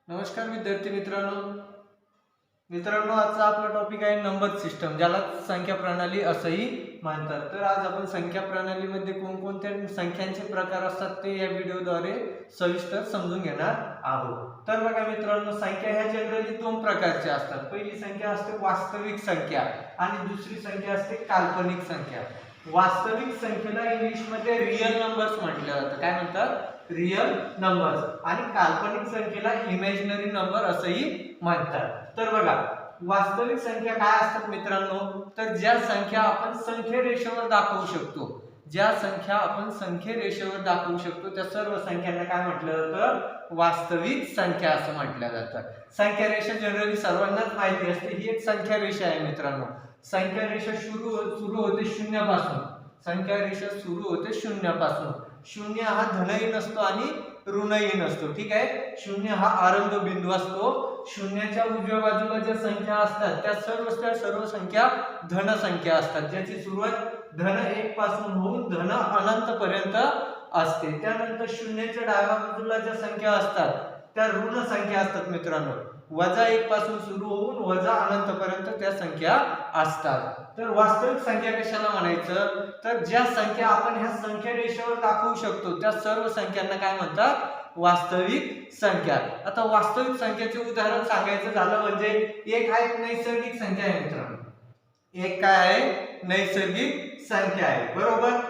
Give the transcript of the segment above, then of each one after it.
नमस्कार विद्यार्थी मित्रांनो आजचा आपला टॉपिक आहे नंबर सिस्टम, ज्याला संख्या प्रणाली असंही म्हणतात। तर आज आपण संख्या प्रणालीमध्ये कोणकोणत्या संख्यांचे प्रकार असतात ते या व्हिडिओद्वारे सविस्तर समजून घेणार आहोत। तर बघा मित्रांनो, संख्या ह्या जनरली दोन प्रकारच्या असतात। पहिली संख्या असते वास्तविक संख्या आणि दुसरी संख्या असते काल्पनिक संख्या। वास्तविक संख्येला इंग्लिश मध्ये रियल नंबर्स म्हटलं जातं। काय म्हणतात? Real numbers. आणि काल्पनिक संख्येला इमॅजिनरी नंबर असंही म्हणतात। तर बघा, वास्तविक संख्या काय असतात मित्रांनो, तर ज्या संख्या आपण संख्या रेषेवर दाखवू शकतो, ज्या संख्या आपण संख्या रेषेवर दाखवू शकतो त्या सर्व संख्यांना काय म्हटलं जातं? वास्तविक संख्या असं म्हटलं जातं। संख्या रेषा जनरली सर्वांनाच माहिती असते, ही एक संख्या रेषा आहे मित्रांनो। संख्या रेषा सुरू होते शून्यापासून। संख्या रेषा सुरू होते शून्यापासून। शून्य हा धनही नसतो आणि ऋणही नसतो, ठीक आहे। शून्य हा आरंभ बिंदू असतो। शून्याच्या उजव्या बाजूला ज्या संख्या असतात त्या सर्व संख्या धन संख्या असतात, ज्याची सुरुवात धन 1 पासून होऊन धन अनंत पर्यंत असते। त्यानंतर शून्याच्या डाव्या बाजूला ज्या संख्या असतात त्या ऋण संख्या असतात मित्रांनो। वजा 1 पासून सुरू होऊन वजा अनंत पर्यंत त्या संख्या असतात। तर वास्तविक संख्या कशाला म्हणायचं, तर ज्या संख्या आपण ह्या संख्या रेषेवर दाखवू शकतो त्या सर्व संख्यांना काय म्हणतात? वास्तविक संख्या। आता वास्तविक संख्येचे उदाहरण सांगायचं झालं म्हणजे एक हा एक नैसर्गिक संख्या आहे मित्रांनो। एक काय आहे? नैसर्गिक संख्या आहे, बरोबर।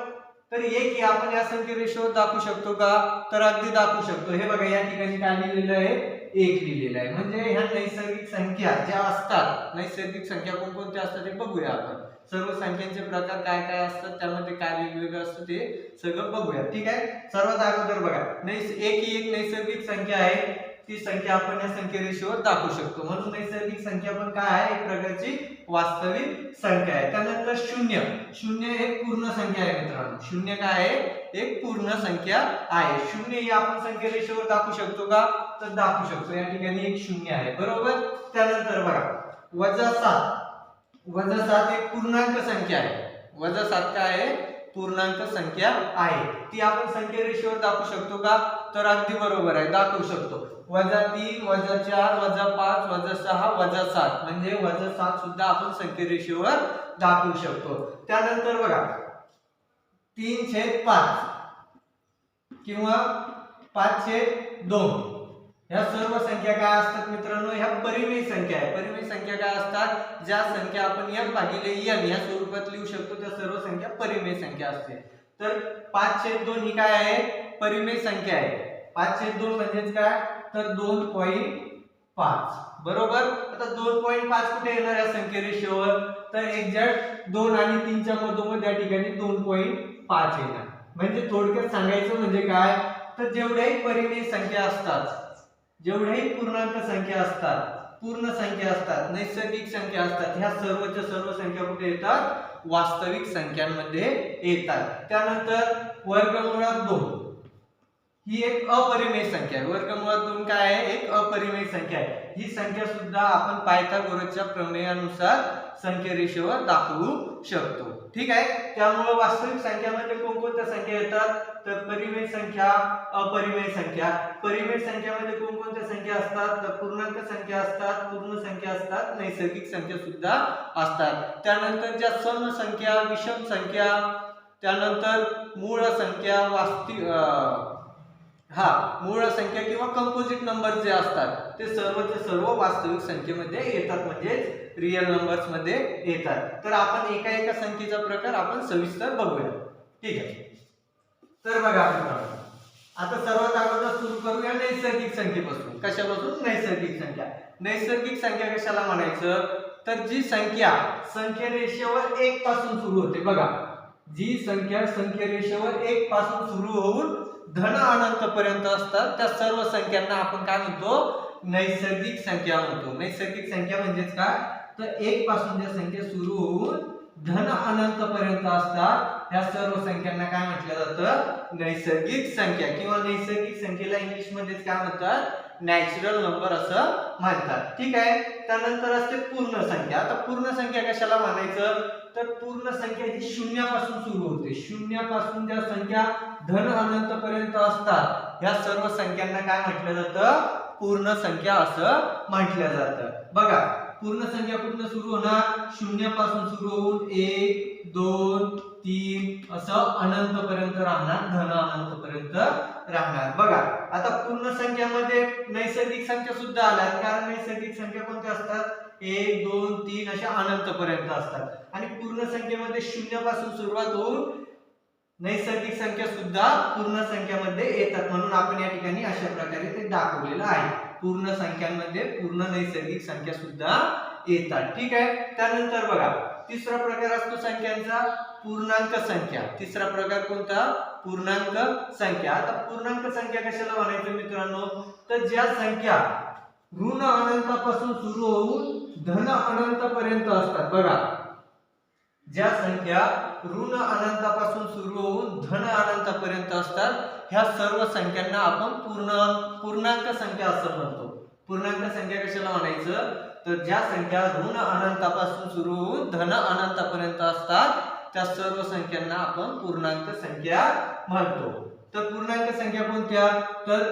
तर एक ही आपण या संख्या रेषेवर दाखवू शकतो का? तर अगदी दाखवू शकतो। हे बघा, या ठिकाणी काय लिहिलेलं आहे? एक लिहिलेलं आहे। म्हणजे ह्या नैसर्गिक संख्या ज्या असतात, नैसर्गिक संख्या कोणकोणत्या असतात ते बघूया आपण। सर्व संख्यांचे प्रकार काय काय असतात, त्यामध्ये काय वेगवेगळं असतं ते सगळं बघूया, ठीक आहे। सर्वात अगोदर बघा, एक ही एक नैसर्गिक संख्या आहे। ती संख्या आपण या संख्या रेषेवर दाखवू शकतो, म्हणून नैसर्गिक संख्या पण काय आहे? एक प्रकारची वास्तविक संख्या आहे। त्यानंतर शून्य। शून्य एक पूर्ण संख्या आहे मित्रांनो। शून्य काय आहे? एक पूर्ण संख्या आहे। शून्य ही आपण संख्या रेषेवर दाखवू शकतो का? तर दाखवू शकतो। या ठिकाणी एक शून्य आहे, बरोबर। त्यानंतर बघा, -7। -7 एक पूर्णांक संख्या आहे। -7 काय आहे? पूर्णांक संख्या आहे। ती आपण संख्या रेषेवर दाखवू शकतो का? तर अगदी बरोबर आहे, दाखवू शकतो। -3, -4, -5, -6, -7 म्हणजे -7 सुद्धा आपण संख्या रेषेवर दाखवू शकतो। त्यानंतर बघा, 3/5 किंवा 5/2 ह्या सर्व संख्या काय असतात मित्रांनो? ह्या परिमेय संख्या आहे। परिमेय संख्या काय असतात? ज्या संख्या आपण m भागिले n या स्वरूपात लिहू शकतो त्या सर्व संख्या परिमेय संख्या असते। तर 5/2 ही काय आहे? परिमेय संख्या आहे। 5/2 म्हणजेच काय? तर 2.5, बरोबर। आता 2.5 कुठे येणार या संख्या रेषेवर? तर एक्झॅक्ट 2 आणि 3 च्या मधोमध या ठिकाणी 2.5 येणार। म्हणजे थोडक्यात सांगायचं म्हणजे काय, तर जेवढ्याही परिमेय संख्या असतात, जेवढ्याही पूर्णांक संख्या असतात, पूर्ण संख्या असतात, नैसर्गिक संख्या असतात, ह्या सर्वच्या सर्व संख्या कुठे येतात? वास्तविक संख्यांमध्ये येतात। त्यानंतर वर्गमुळात 2 ही एक अपरिमेय संख्या आहे। वर्गमुळात 2 काय आहे? एक अपरिमेय संख्या आहे। ही संख्या सुद्धा आपण पायथागोरसच्या प्रमेयानुसार संख्या रेषेवर दाखवू शकतो, ठीक आहे। त्यामुळे वास्तविक संख्यामध्ये कोणकोणत्या संख्या येतात? तर परिमेय संख्या, अपरिमेय संख्या। परिमेय संख्यामध्ये कोणकोणत्या संख्या असतात? तर पूर्णांक संख्या असतात, पूर्ण संख्या असतात, नैसर्गिक संख्या सुद्धा असतात। त्यानंतर ज्या सम संख्या, विषम संख्या, त्यानंतर मूळ संख्या, मूळ संख्या किंवा कंपोजिट नंबर जे असतात ते सर्वचे सर्व वास्तविक संख्येमध्ये येतात, म्हणजे रियल नंबर्स मध्ये येतात। तर आपण एका एका संख्येचा प्रकार आपण सविस्तर बघूया, ठीक आहे। तर बघा मित्रांनो, आता सर्वात अगोदर सुरू करूया नैसर्गिक संख्येपासून। कशापासून? नैसर्गिक संख्या। नैसर्गिक संख्या कशाला म्हणायचं? तर जी संख्या संख्या रेषेवर 1 पासून सुरू होते, बघा, जी संख्या संख्या रेषेवर 1 पासून सुरू होऊन धन अनंत पर्यंत असतात त्या सर्व संख्यांना आपण काय म्हणतो? नैसर्गिक संख्या म्हणतो। नैसर्गिक संख्या म्हणजेच काय? तर 1 पासून ज्या संख्या सुरू होऊन धन अनंत पर्यंत असतात ह्या सर्व संख्यांना काय म्हटलं जातं? नैसर्गिक संख्या, किंवा नैसर्गिक संख्येला इंग्लिश मध्ये काय म्हणतात? नॅचरल नंबर असं म्हणतात, ठीक आहे। त्यानंतर असते पूर्ण संख्या। आता पूर्ण संख्या कशाला म्हणायचं? तर पूर्ण संख्या ही शून्यापासून सुरू होते। शून्यापासून ज्या संख्या धन अनंत पर्यंत असतात ह्या सर्व संख्यांना काय म्हटलं जातं? पूर्ण संख्या असं म्हटलं जातं. बघा पूर्ण संख्या कुठून सुरू होणार, शून्यापासून सुरू होऊन 1 2 3 असं अनंत पर्यंत राहणार, धन अनंत पर्यंत राहणार. बघा आता पूर्ण संख्यामध्ये नैसर्गिक संख्या सुद्धा आल्या, कारण नैसर्गिक संख्या कोणत्या असतात 1 2 3 अशा अनंत पर्यंत असतात. आणि पूर्ण संख्येमध्ये शून्यापासून सुरुवात होऊन नैसर्गिक संख्या सुद्धा पूर्ण संख्यामध्ये येतात, म्हणून आपण या ठिकाणी अशा प्रकारे ते दाखवलेलं आहे. पूर्ण संख्यांमध्ये पूर्ण नैसर्गिक संख्या सुद्धा येतात. ठीक आहे. त्यानंतर बघा तिसरा प्रकार असतो संख्यांचा पूर्णांक संख्या. तिसरा प्रकार कोणता, पूर्णांक संख्या. आता पूर्णांक संख्या कशाला म्हणायचं मित्रांनो, तर ज्या संख्या ऋण अनंतापासून सुरू होऊन धन अनंत पर्यंत असतात. बघा ज्या संख्या ऋण अनंतापासून सुरू होऊन धन अनंतापर्यंत असतात, ह्या सर्व संख्यांना आपण पूर्णांक संख्या असं म्हणतो. पूर्णांक संख्या कशाला म्हणायचं, तर ज्या संख्या ऋण अनंतापासून सुरू होऊन धन अनंतापर्यंत असतात त्या सर्व संख्यांना आपण पूर्णांक संख्या म्हणतो. तर पूर्णांक संख्या कोणत्या, तर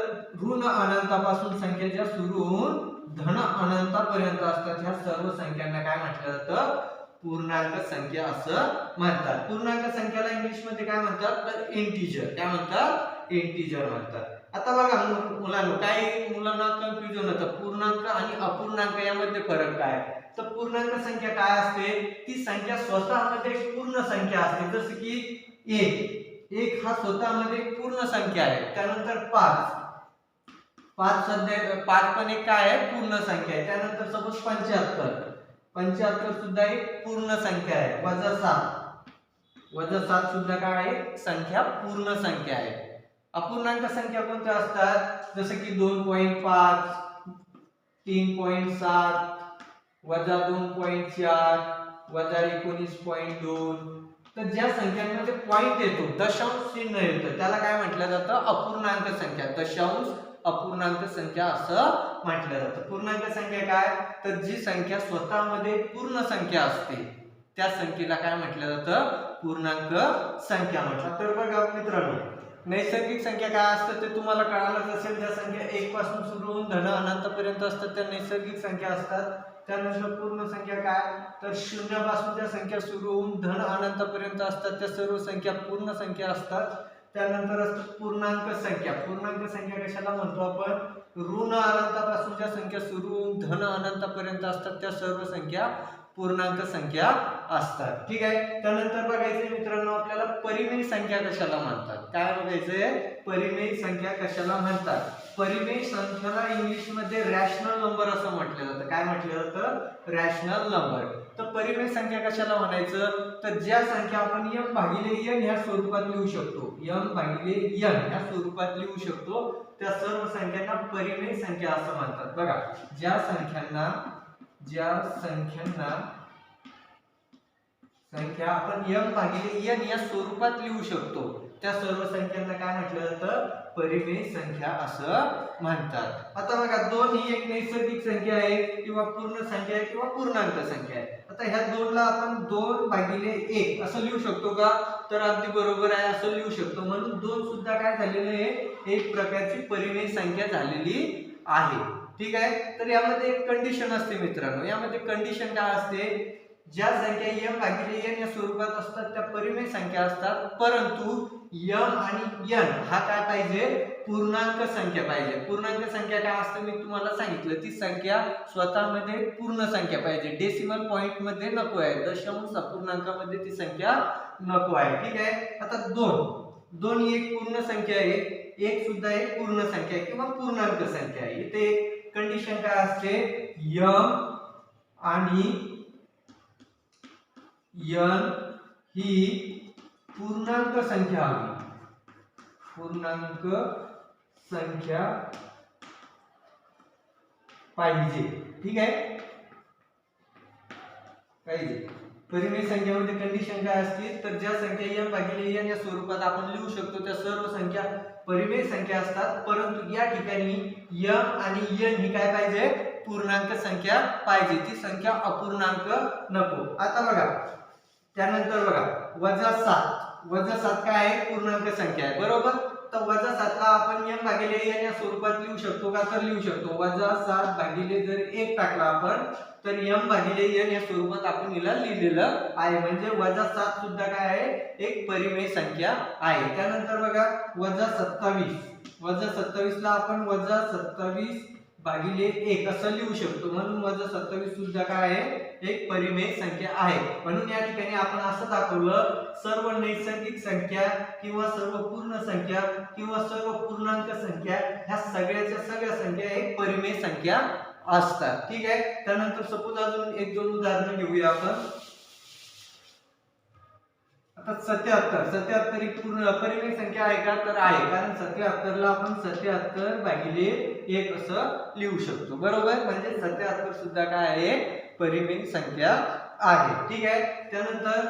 ऋण अनंतापासून संख्या ज्या सुरू होऊन धन अनंतापर्यंत असतात ह्या सर्व संख्यांना काय म्हटलं जातं, पूर्णांक संख्या असं म्हणतात. पूर्णांक संख्याला इंग्लिश मध्ये काय म्हणतात, तर इंटिजर. काय म्हणतात, इंटिजर म्हणतात. आता बघा मुलांना, काही मुलांना कन्फ्युजन होतं पूर्णांक आणि अपूर्णांक यामध्ये फरक काय. तर पूर्णांक संख्या काय असते, ती संख्या स्वतःमध्ये पूर्ण संख्या असते. जसं की 1 हा स्वतःमध्ये पूर्ण संख्या आहे. त्यानंतर 5 पण एक काय आहे, पूर्ण संख्या आहे. त्यानंतर सपोज 75 सुद्धा एक पूर्ण संख्या आहे. -7 सुद्धा काय आहे, संख्या पूर्ण संख्या आहे. अपूर्णांक संख्या कोणत्या असतात, जसं की 2.5 3.7 -2.4 -19.2. तर ज्या संख्यांमध्ये पॉइंट येतो, दशांश चिन्ह येतं, त्याला काय म्हटलं जातं, अपूर्णांक संख्या. दशांश अपूर्णांक संख्या असं म्हटलं जातं. पूर्णांक संख्या काय, तर जी संख्या स्वतःमध्ये पूर्ण संख्या असते त्या संख्येला काय म्हटलं जातं, पूर्णांक संख्या म्हटलं. तर बघा मित्रांनो, नैसर्गिक संख्या काय असतं ते तुम्हाला कळालंच असेल. ज्या संख्या 1 पासून सुरू होऊन धन अनंत पर्यंत असतात त्या नैसर्गिक संख्या असतात. त्यानंतर पूर्ण संख्या काय, तर 0 पासून ज्या संख्या सुरू होऊन धन अनंत पर्यंत असतात त्या सर्व संख्या पूर्ण संख्या असतात. त्यानंतर असतात पूर्णांक संख्या. पूर्णांक संख्या कशाला म्हणतो आपण, ऋण अनंतापासून ज्या संख्या सुरू होऊन धन अनंतापर्यंत असतात त्या सर्व संख्या पूर्णांक संख्या असतात. ठीक आहे. त्यानंतर बघायचंय मित्रांनो आपल्याला परिमेय संख्या कशाला म्हणतात. काय बघायचंय, परिमेय संख्या कशाला म्हणतात. परिमेय संख्याला इंग्लिश मध्ये रॅशनल नंबर असं म्हटलं जातं. काय म्हटलं जातं, रॅशनल नंबर. तर परिमेय संख्या कशाला म्हणायचं, तर ज्या संख्या आपण m भागिले n ह्या स्वरूपात लिहू शकतो, m भागिले n ह्या स्वरूपात लिहू शकतो, त्या सर्व संख्यांना परिमेय संख्या असं म्हणतात. बघा ज्या संख्या आपण m भागिले n या स्वरूपात लिहू शकतो त्या सर्व संख्यांना काय म्हटलं जातं, परिमेय संख्या असं म्हणतात. आता बघा 2 ही एक नैसर्गिक संख्या आहे किंवा पूर्ण संख्या आहे किंवा पूर्णांक संख्या आहे. आता ह्या 2 ला आपण 2 भागिले 1 असं लिहू शकतो का, तर अगदी बरोबर आहे, असं लिहू शकतो. म्हणून 2 सुद्धा काय झालेलं आहे, एक प्रकारची परिमेय संख्या झालेली आहे. ठीक आहे. तर यामध्ये एक कंडिशन असते मित्रांनो. यामध्ये कंडिशन काय असते, ज्या संख्या m भागिले n या स्वरूपात असतात त्या परिमेय संख्या असतात, परंतु m आणि n हा काय पाहिजे, पूर्णांक संख्या पाहिजे. पूर्णांक संख्या काय असते मी तुम्हाला सांगितलं, ती संख्या स्वतःमध्ये पूर्ण संख्या पाहिजे, डेसिमल पॉइंट मध्ये नको आहे, दशांश अपूर्णांकामध्ये ती संख्या नको आहे. ठीक आहे. आता 2 ही एक पूर्ण संख्या आहे, 1 सुद्धा एक पूर्ण संख्या आहे किंवा पूर्णांक संख्या आहे. इथे कंडिशन काय असते, m आणि n ही पूर्णांक संख्या हवी, पूर्णांक संख्या पाहिजे. ठीक आहे, पाहिजे. परिमेय संख्येमध्ये कंडिशन काय असते, तर ज्या संख्या m भागिले n या स्वरूपात आपण लिहू शकतो त्या सर्व संख्या परिमेय संख्या असतात, परंतु या ठिकाणी m आणि n ही काय पाहिजे, पूर्णांक संख्या पाहिजे, ती संख्या अपूर्णांक नको. आता बघा त्यानंतर बघा -7 काय आहे, पूर्णांक संख्या आहे बरोबर. तर -7 ला आपण m भागिले n या स्वरूपात लिहू शकतो का? तर लिहू शकतो. -7 भागिले जर 1 टाकला आपण तर m भागिले n या स्वरूपात आपण हिला लिहिलेलं आहे. म्हणजे -7 सुद्धा काय आहे? एक परिमेय संख्या आहे. त्यानंतर बघा -27 ला आपण -27 भागिले 1 असं लिहू शकतो. म्हणून -27 सुद्धा काय आहे? एक परिमेय संख्या आहे. म्हणून या ठिकाणी आपण असं दाखवलं, सर्व नैसर्गिक संख्या किंवा सर्व पूर्ण संख्या किंवा सर्व पूर्णांक संख्या ह्या सगळ्याच्या सगळ्या संख्या एक परिमेय संख्या असतात. ठीक आहे. त्यानंतर सपोज अजून 1-2 उदाहरणं घेऊया आपण. आता 77 ही पूर्ण परिमेय संख्या आहे का? तर आहे. कारण 77 ला आपण 77 भागिले 1 असं लिहू शकतो. बरोबर. म्हणजे 77 सुद्धा काय आहे? परिमेय संख्या आहे. ठीक आहे. त्यानंतर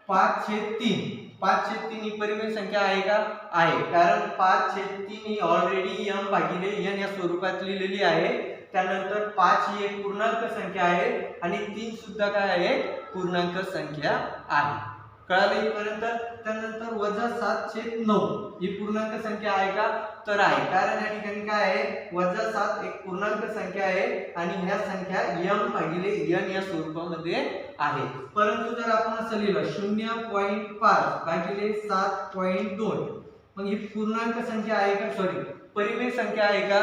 5/3 ही परिमेय संख्या आहे का? आहे. कारण 5/3 ही ऑलरेडी m भागिले n या स्वरूपात लिहिलेली आहे. त्यानंतर 5 ही एक पूर्णांक संख्या आहे आणि 3 सुद्धा काय आहे? पूर्णांक संख्या आहे. कळालं इथपर्यंत? त्यानंतर -7/9 ही पूर्णांक संख्या आहे का? तर आहे. कारण या ठिकाणी काय आहे? -7 एक पूर्णांक संख्या आहे आणि ह्या संख्या m भागिले n या स्वरूपामध्ये आहे. परंतु जर आपण असं लिहिलं 0.5 भागिले 7.2 मग ही पूर्णांक संख्या आहे का? सॉरी, परिमेय संख्या आहे का?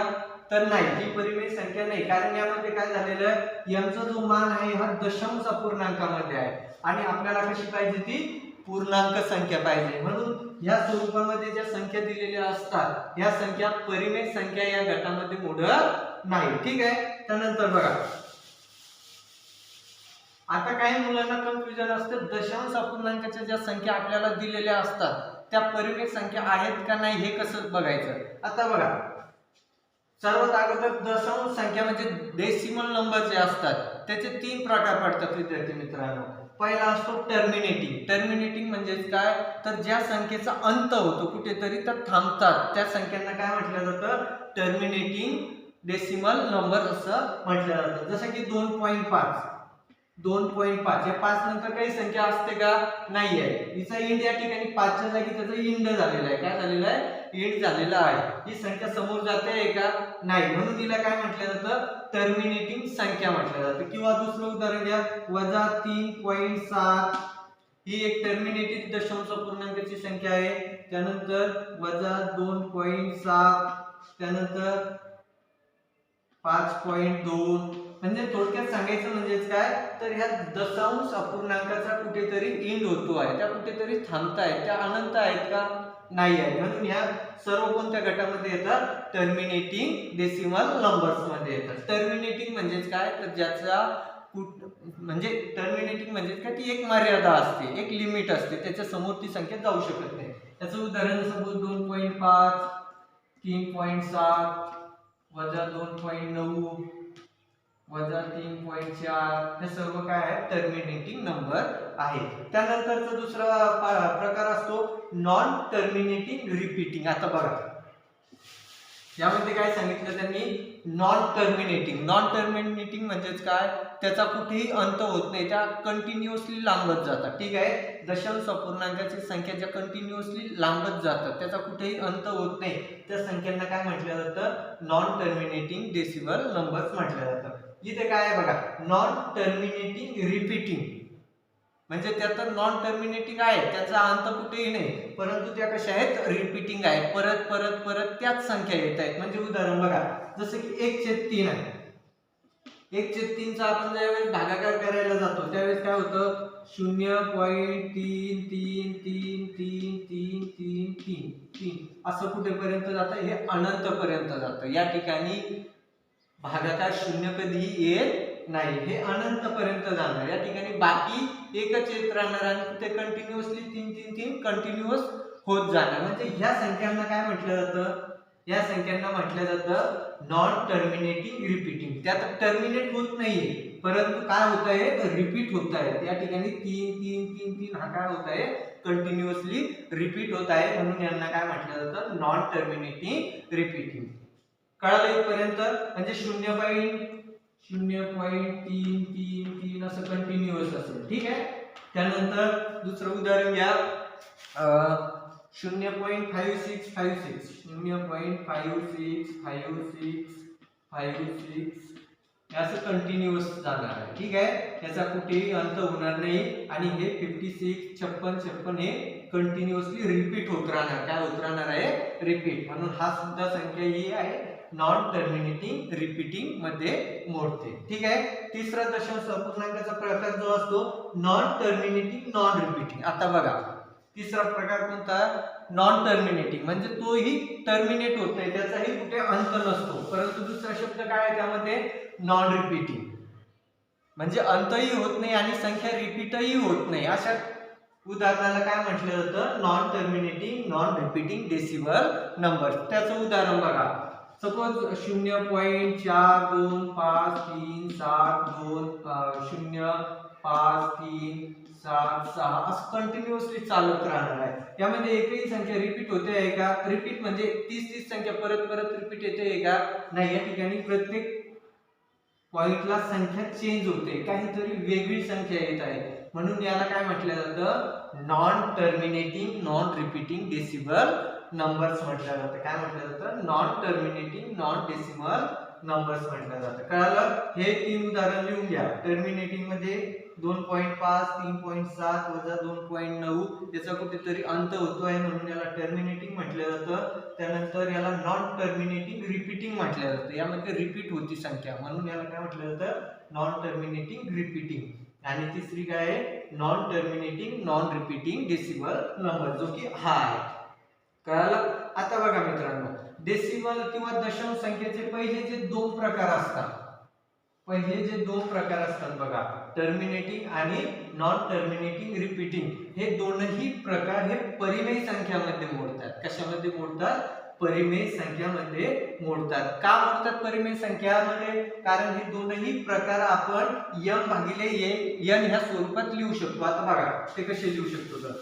तर नाही, ही परिमेय संख्या नाही. कारण यामध्ये काय झालेलं आहे? m चा जो मान आहे हा दशांश अपूर्णांकामध्ये आहे आणि आपल्याला कशी पाहिजे? ती पूर्णांक संख्या पाहिजे. म्हणून या स्वरूपामध्ये ज्या संख्या दिलेल्या असतात या संख्या परिमेय संख्या या गटामध्ये मोडत नाही. ठीक आहे. त्यानंतर बघा, आता काही मुलांना कन्फ्युजन असते, दशांश अपूर्णांकाच्या ज्या संख्या आपल्याला दिलेल्या असतात त्या परिमेय संख्या आहेत का नाही हे कसं बघायचं? आता बघा, सर्वात अगोदर दशांश संख्या म्हणजे डेसिमल नंबर जे असतात त्याचे 3 प्रकार पडतात विद्यार्थी मित्रांनो. पहिला असतो टर्मिनेटिंग म्हणजे काय? तर ज्या संख्येचा अंत होतो कुठेतरी तर थांबतात त्या संख्यांना काय म्हटलं जातं? टर्मिनेटिंग डेसिमल नंबर असं म्हटलं जातं. जसं की 2.5 या 5 नंतर काही संख्या असते का? नाही आहे. हिचा इंड या ठिकाणी 5 च्या जागी त्याचा इंड झालेला आहे. काय झालेला आहे? इंड झालेला आहे. ही संख्या समोर जाते आहे का? नाही. म्हणून तिला काय म्हटलं जातं? टर्मिनेटिंग संख्या म्हटलं जातं. किंवा दुसरं उदाहरण घ्या, -3.7 ही एक टर्मिनेटिंग दशांश पूर्णांकाची संख्या आहे. त्यानंतर -2.7 त्यानंतर 5.2 म्हणजे थोडक्यात सांगायचं म्हणजेच काय? तर ह्या दशांश अपूर्णांकाचा कुठेतरी इंड होतो आहे, त्या कुठेतरी थांबतायत, त्या अनंत आहेत का? नाही आहे. म्हणून ह्या सर्व कोणत्या गटामध्ये येतात? टर्मिनेटिंग डेसिमल नंबर्स मध्ये येतात. टर्मिनेटिंग म्हणजेच काय? तर ज्याचा म्हणजे टर्मिनेटिंग म्हणजे काय? ती एक मर्यादा असते, एक लिमिट असते, त्याच्या समोर ती संख्या जाऊ शकत नाही. त्याचं उदाहरण सपोज 2.5 3.7 -2.9 -3.4 हे सर्व काय आहे? टर्मिनेटिंग नंबर आहे. त्यानंतरचा दुसरा प्रकार असतो नॉन टर्मिनेटिंग रिपीटिंग. आता बघा, यामध्ये काय सांगितलं त्यांनी? नॉन टर्मिनेटिंग म्हणजेच काय? त्याचा कुठेही अंत होत नाही, त्या कंटिन्युअसली लांबत जातात. ठीक आहे. दशांश अपूर्णांकाची संख्या ज्या कंटिन्युअसली लांबत जातात, त्याचा कुठेही अंत होत नाही, त्या संख्यांना काय म्हटलं जातं? नॉन टर्मिनेटिंग डेसिमल नंबर्स म्हटलं जातं. इथे काय आहे बघा, नॉन टर्मिनेटिंग रिपीटिंग म्हणजे त्यात नॉन टर्मिनेटिंग आहे, त्याचा अंत कुठेही नाही, परंतु त्या कशा आहेत? रिपीटिंग आहेत, परत परत परत त्याच संख्या येत आहेत. म्हणजे उदाहरण बघा, जसं की 1/3 आहे. 1/3 चा आपण ज्यावेळेस भागाकार करायला जातो त्यावेळेस काय होतं? 0.333333 असं कुठेपर्यंत जातं? हे अनंत पर्यंत जातं. या ठिकाणी भागाकार 0 कधीही येत नाही, हे अनंत पर्यंत जाणार. या ठिकाणी बाकी एकच येत राहणार आणि ते कंटिन्युअसली 3 कंटिन्युअस होत जाणार. म्हणजे ह्या संख्यांना काय म्हटलं जातं? या संख्यांना म्हटलं जातं नॉन टर्मिनेटिंग रिपीटिंग. त्यात टर्मिनेट होत नाहीये, परंतु काय होत आहे? रिपीट होत आहे. या ठिकाणी 3 हा काय होत आहे? कंटिन्युअसली रिपीट होत आहे. म्हणून यांना काय म्हटलं जातं? Non terminating repeating. कळालं इथपर्यंत? म्हणजे 0.333 असं कंटिन्युअस असेल. ठीक आहे. त्यानंतर दुसरं उदाहरण घ्या, 0.5656 0.565656 असं कंटिन्यूअस जाणार आहे, ठीक आहे. याचा कुठेही अंत होणार नाही आणि हे 56 56 56 हे कंटिन्युअसली रिपीट होत राहणार. काय होत राहणार आहे? रिपीट. म्हणून हा सुद्धा संख्या ही आहे नॉन टर्मिनेटिंग रिपीटिंग मध्ये मोडते, ठीक आहे. तिसरा दशांश अपूर्णांकाचा प्रकार जो असतो नॉन टर्मिनेटिंग नॉन रिपीटिंग. आता बघा तिसरा प्रकार कोणता? नॉन टर्मिनेटिंग, म्हणजे तोही टर्मिनेट होत नाही, त्याचाही कुठे अंत नसतो. परंतु दुसरा शब्द काय आहे त्यामध्ये? नॉन रिपीटिंग, म्हणजे अंतही होत नाही आणि संख्या रिपीटही होत नाही. अशा उदाहरणाला काय म्हटलं जातं? Non terminating non repeating decimal number. त्याचं उदाहरण बघा. सपोज 0.42532 0.5376 असं कंटिन्युअसली चालत राहणार आहे. यामध्ये एकही संख्या रिपीट होते आहे का? रिपीट म्हणजे 30 संख्या परत परत रिपीट येते आहे का? नाही. या ठिकाणी प्रत्येक पॉइंटला संख्या चेंज होते, काहीतरी वेगळी संख्या येत आहे. म्हणून याला काय म्हटलं जातं? Non terminating non repeating decimal numbers म्हटलं जातं. काय म्हटलं जातं? Non terminating non decimal numbers म्हटलं जातं. कळालं? हे 3 उदाहरण लिहून घ्या. टर्मिनेटिंग मध्ये 2.5 3.7 वजा 2.9 याचा कुठेतरी अंत होतो आहे म्हणून याला टर्मिनेटिंग म्हटलं जातं. त्यानंतर याला नॉन टर्मिनेटिंग रिपीटिंग म्हटलं जातं. यामध्ये रिपीट होती संख्या म्हणून याला काय म्हटलं जातं? Non terminating repeating. आणि तिसरी काय आहे? Non terminating non repeating decimal number, जो की हा आहे. कळालं? आता बघा मित्रांनो, डेसिमल किंवा दशांश संख्येचे पहिले जे 2 प्रकार असतात, बघा, टर्मिनेटिंग आणि नॉन टर्मिनेटिंग रिपीटिंग, हे दोनही प्रकार हे परिमेय संख्यामध्ये मोडतात. कशामध्ये मोडतात? परिमेय संख्यामध्ये मोडतात. का मोडतात परिमेय संख्यामध्ये? कारण हे दोनही प्रकार आपण m भागिले n ह्या स्वरूपात लिहू शकतो. आता बघा ते कसे लिहू शकतो तर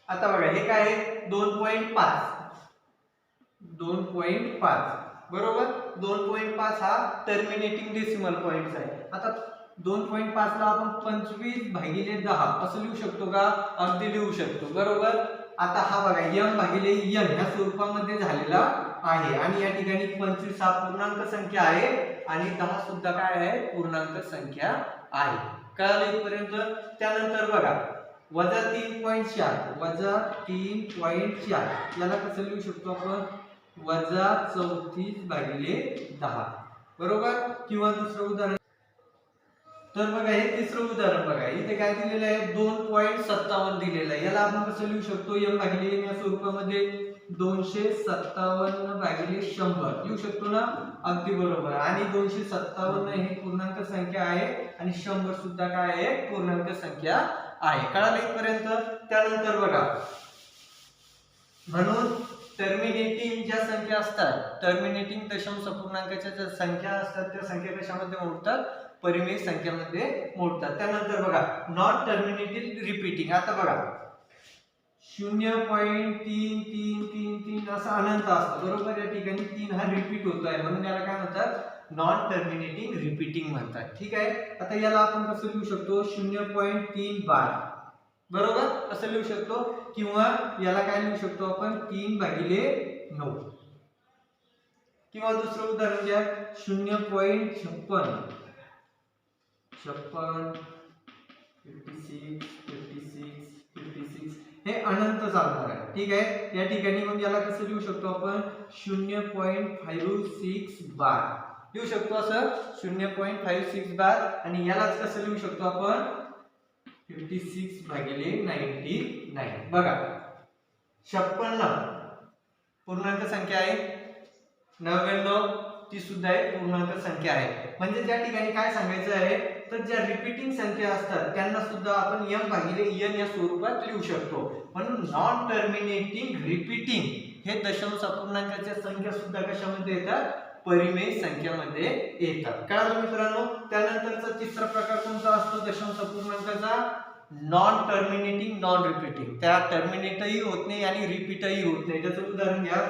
आता बघा हे काय आहे? 2.5 बरोबर. 2.5 हा टर्मिनेटिंग डेसिमल पॉइंट आहे. आता 2.5 ला आपण 25/10 असं लिहू शकतो का? अगदी लिहू शकतो, बरोबर. आता हा बघा m भागिले n ह्या स्वरूपामध्ये झालेला आहे आणि या ठिकाणी 25 हा पूर्णांक संख्या आहे आणि 10 सुद्धा काय आहे? पूर्णांक संख्या आहे. कळालं इथपर्यंत? त्यानंतर बघा वजा 3.4 याला कसं लिहू शकतो आपण? वजा 34/10 बरोबर. किंवा दुसरं उदाहरण तर बघा हे तिसरं उदाहरण बघा. इथे काय दिलेलं आहे? 2.57 दिलेलं आहे. याला आपण कसं लिहू शकतो? m भागिले n या स्वरूपामध्ये 257/100 लिहू शकतो ना? अगदी बरोबर. आणि 257 हे पूर्णांक संख्या आहे आणि 100 सुद्धा काय आहे? पूर्णांक संख्या आहे. कळालं इथपर्यंत? त्यानंतर बघा म्हणून टर्मिनेटिंग ज्या संख्या असतात, टर्मिनेटिंग दशांश अपूर्णांकाच्या ज्या संख्या असतात त्या संख्या कशामध्ये मोडतात? परिमेय संख्यामध्ये मोडतात. त्यानंतर बघा नॉन टर्मिनेटिंग रिपीटिंग. आता बघा 0.3333 असा अनंत असतो, बरोबर. या ठिकाणी 3 हा रिपीट होत आहे म्हणून याला काय म्हणतात? नॉन टर्मिनेटिंग रिपीटिंग म्हणतात, ठीक आहे. आता याला आपण कसं लिहू शकतो? 0.3 बार बरोबर असं लिहू शकतो. किंवा याला काय लिहू शकतो आपण? 3/9. किंवा दुसरं उदाहरण घ्या 0.56 56 हे अनंत चालणार आहे, ठीक आहे. या ठिकाणी मग याला कसं लिहू शकतो आपण? 0.56 बार लिहू शकतो असं 0.56 बार. आणि यालाच कसं लिहू शकतो आपण? 56/99. बघा 56 पूर्णांक संख्या आहे, 99 ती सुद्धा एक पूर्णांक संख्या आहे. म्हणजे त्या ठिकाणी काय सांगायचं आहे तर ज्या रिपीटिंग संख्या असतात त्यांना सुद्धा आपण m भागिले n या स्वरूपात लिहू शकतो. म्हणून नॉन टर्मिनेटिंग रिपीटिंग हे दशांश अपूर्णांकाच्या संख्या सुद्धा कशामध्ये येतात? परिमेय संख्यामध्ये येतात. कळालं मित्रांनो? त्यानंतरचा तिसरा प्रकार कोणता असतो दशांश अपूर्णांकाचा? Non terminating non repeating. त्या टर्मिनेटही होत नाही आणि रिपीटही होत नाही. त्याचं उदाहरण घ्या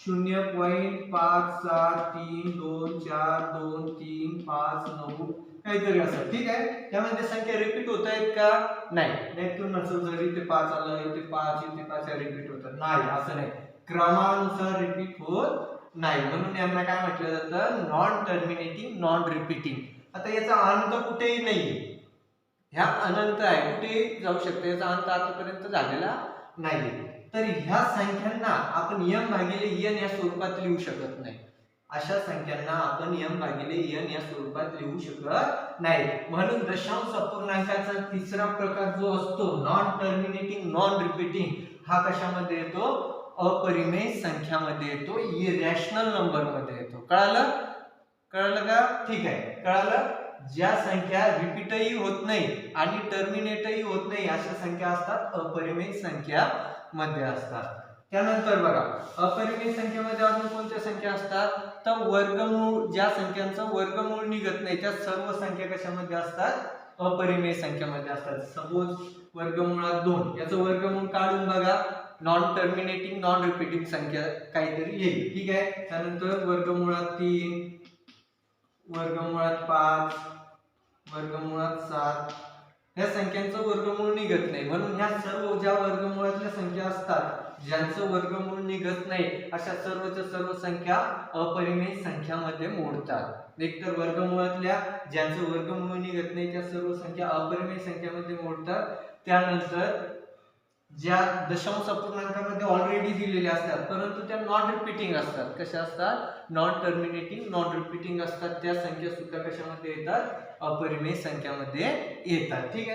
0.57324235 काहीतरी असं, ठीक आहे. त्यामध्ये संख्या रिपीट होत आहेत का? नाही. नाही तुम्ही म्हणसाल जर इथे 5 आलं, इथे 5, इथे 5 रिपीट होतात. नाही, असं नाही. क्रमानुसार रिपीट होत नाही, म्हणून यांना काय म्हटलं जातं? Non terminating, non repeating. आता याचा अंत कुठेही नाहीये, ह्या अनंत आहे, कुठेही जाऊ शकते, याचा अंत आतापर्यंत झालेला नाही. तर ह्या संख्यांना आपण m भागिले n या स्वरूपात लिहू शकत नाही. अशा संख्यांना आपण m भागिले n या स्वरूपात लिहू शकत नाही. म्हणून दशांश अपूर्णांकाचा तिसरा प्रकार जो असतो नॉन टर्मिनेटिंग, नॉन रिपीटिंग, हा कशामध्ये येतो? अपरिमेय संख्यामध्ये येतो, इरॅशनल नंबर मध्ये येतो. कळालं? कळालं का? ठीक आहे. कळालं? ज्या संख्या रिपीटही होत नाही आणि टर्मिनेटही होत नाही अशा संख्या असतात अपरिमेय संख्या मध्ये असतात. त्यानंतर बघा, अपरिमेय संख्येमध्ये अजून कोणत्या संख्या असतात? तर वर्गमूळ, ज्या संख्यांचं वर्गमूळ निघत नाही त्या सर्व संख्या कशामध्ये असतात? अपरिमेय संख्यामध्ये असतात. सपोज वर्गमुळात 2, याचं वर्गमूळ काढून बघा, नॉन टर्मिनेटिंग, नॉन रिपीटिंग संख्या काहीतरी येईल, ठीक आहे. त्यानंतर वर्गमुळात 3, वर्गमुळात 5, वर्गमुळात 7, या संख्यांचं वर्गमूळ निघत नाही. म्हणून ह्या सर्व ज्या वर्गमुळातल्या संख्या असतात, ज्यांचं वर्गमूळ निघत नाही, अशा सर्वच्या सर्व संख्या अपरिमेय संख्यामध्ये मोडतात. एकतर वर्गमुळातल्या ज्यांचं वर्गमूळ निघत नाही त्या सर्व संख्या अपरिमेय संख्यामध्ये मोडतात. त्यानंतर ज्या दशांश अपूर्णांकामध्ये ऑलरेडी दिलेल्या असतात परंतु त्या नॉन रिपीटिंग असतात, कशा असतात? नॉन टर्मिनेटिंग, नॉन रिपीटिंग असतात, त्या संख्या सुद्धा कशामध्ये येतात? अपरिमेय संख्यामध्ये येतात, ठीक आहे.